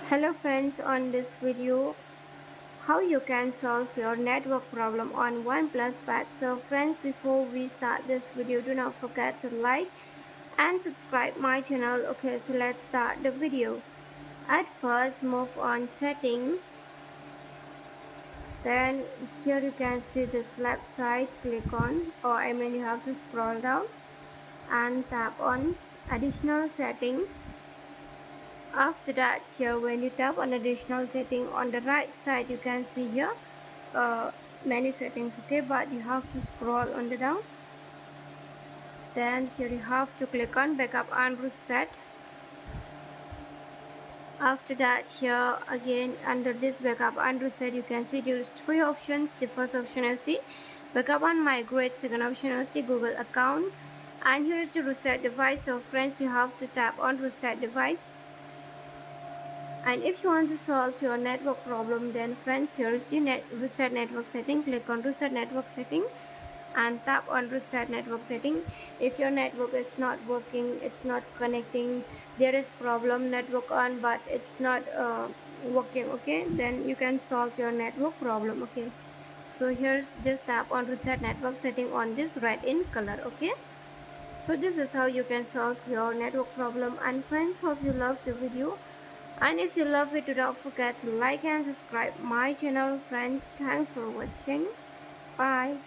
Hello friends, on this video how you can solve your network problem on OnePlus Tab. So friends, before we start this video, do not forget to like and subscribe my channel. Okay, so let's start the video. At first, move on setting. Then here you can see this left side, click on, or you have to scroll down and tap on additional setting. After that, here when you tap on additional setting on the right side, you can see here many settings, okay, but you have to scroll on the down. Then here you have to click on backup and reset. After that, here again under this backup and reset, you can see there's three options. The first option is the backup and migrate, second option is the Google account, and here is the reset device. So friends, you have to tap on reset device. And if you want to solve your network problem, then friends, here is the reset network setting. Click on reset network setting and tap on reset network setting. If your network is not working, it's not connecting, there is problem network on but it's not working, okay, then you can solve your network problem. Okay, so here's just tap on reset network setting on this red in color. Okay, so this is how you can solve your network problem. And friends, hope you loved the video, and if you love it, do not forget to like and subscribe my channel. Friends, thanks for watching. Bye.